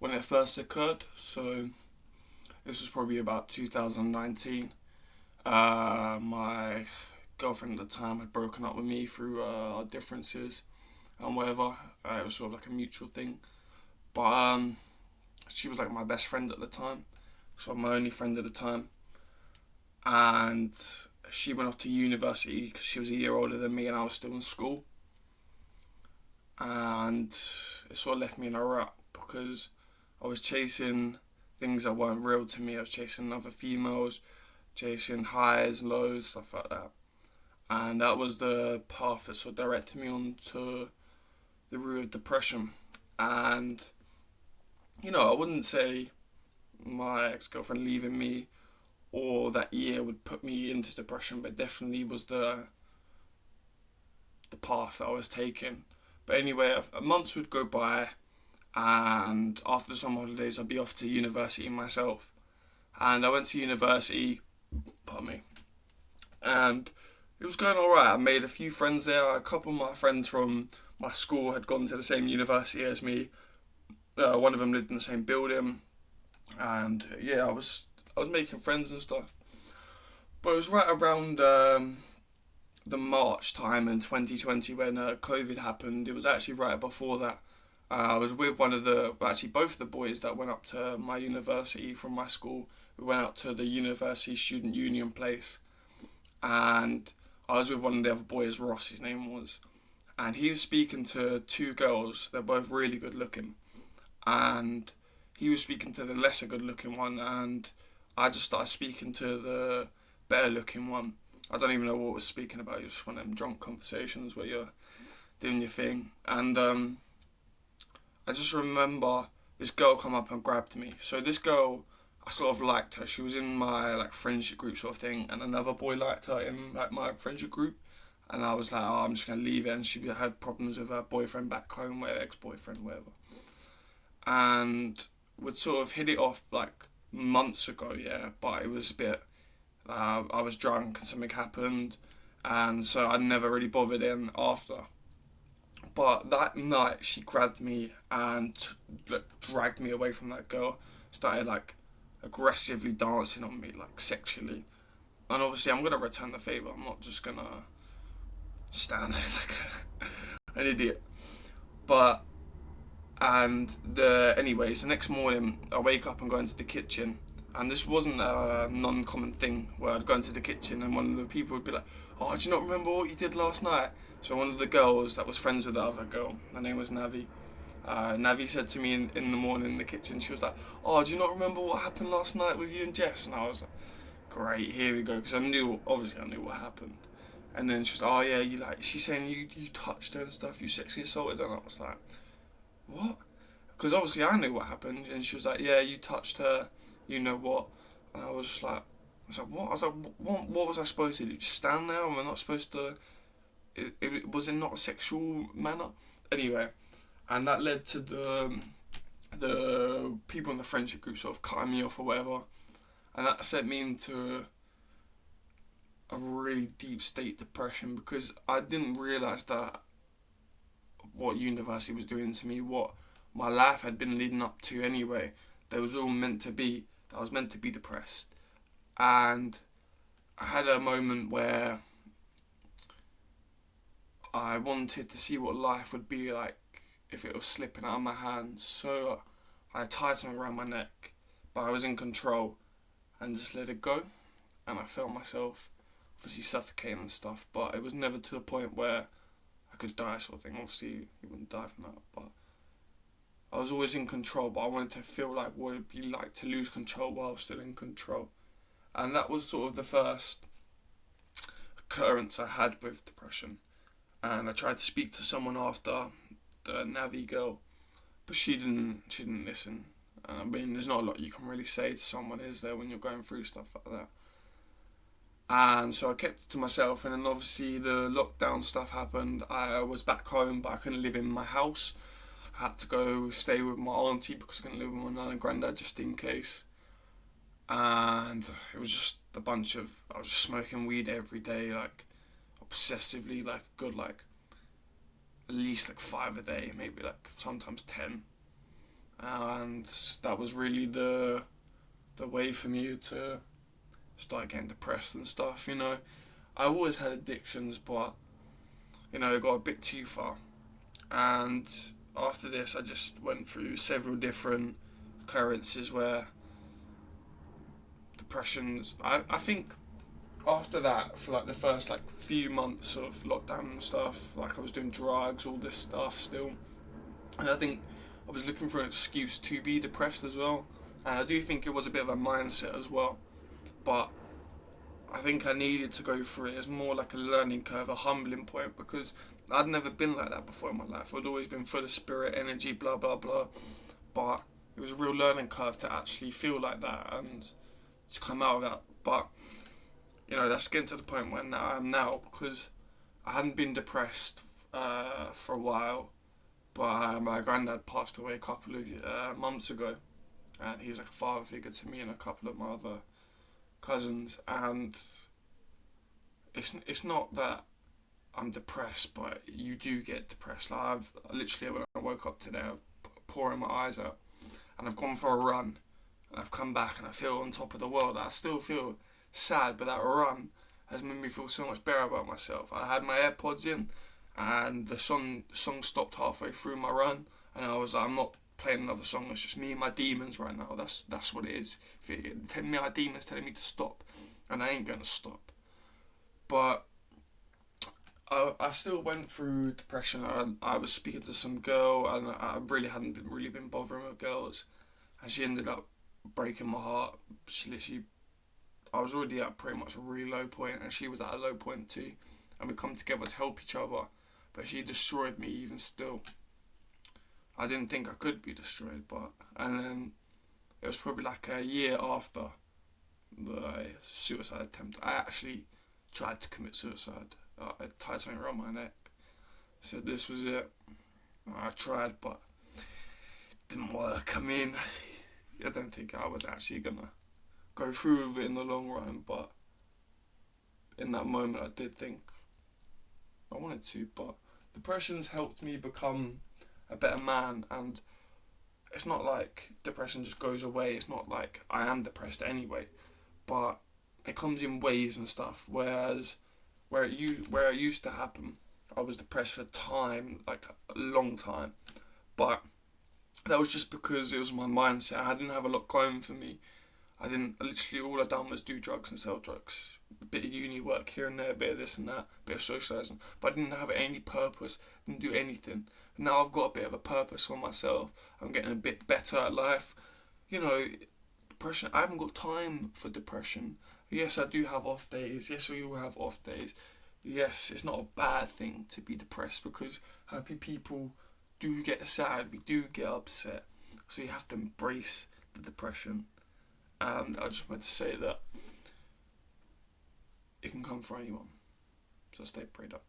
when it first occurred. So this was probably about 2019. My girlfriend at the time had broken up with me through our differences and whatever. It was sort of like a mutual thing. But she was like my best friend at the time. So my only friend at the time. And she went off to university because she was a year older than me and I was still in school. And it sort of left me in a rut because I was chasing things that weren't real to me. I was chasing other females, chasing highs, lows, stuff like that. And that was the path that sort of directed me onto the route of depression. And, I wouldn't say my ex-girlfriend leaving me or that year would put me into depression, but definitely was the path that I was taking. But anyway, months would go by, and after the summer holidays, I'd be off to university myself. And I went to university, pardon me, and it was going alright. I made a few friends there. A couple of my friends from my school had gone to the same university as me. One of them lived in the same building, and I was making friends and stuff. But it was right around the March time in 2020 when COVID happened. It was actually right before that. I was with both of the boys that went up to my university from my school. We went out to the university student union place, and I was with one of the other boys, Ross his name was, and he was speaking to two girls. They're both really good looking, and he was speaking to the lesser good looking one, and I just started speaking to the better looking one. I don't even know what I was speaking about. It was just one of them drunk conversations where you're doing your thing. And I just remember this girl come up and grabbed me. So this girl, I sort of liked her. She was in my friendship group sort of thing, and another boy liked her in my friendship group. And I was like, oh, I'm just gonna leave it. And she had problems with her boyfriend back home, whatever, ex-boyfriend, whatever. And we'd sort of hit it off months ago, but it was a bit. I was drunk and something happened, and so I never really bothered in after. But that night she grabbed me and dragged me away from that girl, started aggressively dancing on me sexually. And obviously I'm gonna return the favour. I'm not just gonna stand there like an idiot. Anyways, the next morning I wake up and go into the kitchen. And this wasn't a non-common thing where I'd go into the kitchen and one of the people would be like, oh, do you not remember what you did last night? So one of the girls that was friends with the other girl, her name was Navi. Navi said to me in the morning in the kitchen, she was like, oh, do you not remember what happened last night with you and Jess? And I was like, great, here we go. Because I knew what happened. And then she was like, oh yeah, she's saying you touched her and stuff, you sexually assaulted her. And I was like, what? Because obviously I knew what happened. And she was like, yeah, you touched her. You know what? And I was just like, what? I was like, what was I supposed to do? Just stand there? Am I not supposed to? Was it not a sexual manner? Anyway, and that led to the people in the friendship group sort of cutting me off or whatever, and that sent me into a really deep state depression because I didn't realise that what university was doing to me, what my life had been leading up to anyway, that was all meant to be. I was meant to be depressed. And I had a moment where I wanted to see what life would be like if it was slipping out of my hands. So I tied something around my neck, but I was in control and just let it go. And I felt myself obviously suffocating and stuff, but it was never to the point where I could die sort of thing. Obviously you wouldn't die from that, but I was always in control, but I wanted to feel like what it'd be like to lose control while still in control. And that was sort of the first occurrence I had with depression. And I tried to speak to someone after, the Navi girl, but she didn't listen. I mean, there's not a lot you can really say to someone, is there, when you're going through stuff like that. And so I kept it to myself, and then obviously the lockdown stuff happened. I was back home, but I couldn't live in my house. I had to go stay with my auntie because I couldn't live with my nan and granddad just in case. And it was just a bunch of, I was just smoking weed every day, obsessively, good, at least 5 a day, maybe sometimes 10. And and that was really the way for me to start getting depressed and stuff. I've always had addictions, but it got a bit too far. And after this, I just went through several different occurrences where depressions. I think after that, for like the first few months of lockdown and stuff, I was doing drugs, all this stuff still, and I think I was looking for an excuse to be depressed as well. And I do think it was a bit of a mindset as well, but I think I needed to go through it as more like a learning curve, a humbling point, because I'd never been like that before in my life. I'd always been full of spirit, energy, blah blah blah, but it was a real learning curve to actually feel like that and to come out of that. But that's getting to the point where I am now, because I hadn't been depressed for a while, but my granddad passed away a couple of months ago, and he's like a father figure to me and a couple of my other cousins. And it's not that I'm depressed, but you do get depressed. I've literally, when I woke up today, I've pouring my eyes out, and I've gone for a run, and I've come back and I feel on top of the world. I still feel sad, but that run has made me feel so much better about myself. I had my AirPods in, and the song stopped halfway through my run, and I was like, I'm not playing another song. It's just me and my demons right now. That's what it is. My demons telling me to stop, and I ain't gonna stop. But I still went through depression. I was speaking to some girl, and I really hadn't been bothering with girls, and she ended up breaking my heart. I was already at pretty much a really low point, and she was at a low point too, and we come together to help each other, but she destroyed me even still. I didn't think I could be destroyed, and then it was probably like a year after the suicide attempt, I actually tried to commit suicide. I tied something around my neck, so this was it. I tried, but it didn't work. I mean, I don't think I was actually gonna go through with it in the long run, but in that moment I did think I wanted to. But depression's helped me become a better man, and it's not like depression just goes away. It's not like I am depressed anyway, but it comes in waves and stuff. Whereas where it used to happen, I was depressed for time, like a long time, but that was just because it was my mindset. I didn't have a lot going for me. Literally all I done was do drugs and sell drugs. A bit of uni work here and there, a bit of this and that, a bit of socialising. But I didn't have any purpose, didn't do anything. Now I've got a bit of a purpose for myself. I'm getting a bit better at life. Depression, I haven't got time for depression. Yes, I do have off days. Yes, we all have off days. Yes, it's not a bad thing to be depressed, because happy people do get sad, we do get upset. So you have to embrace the depression. And I just wanted to say that it can come for anyone. So stay prayed up.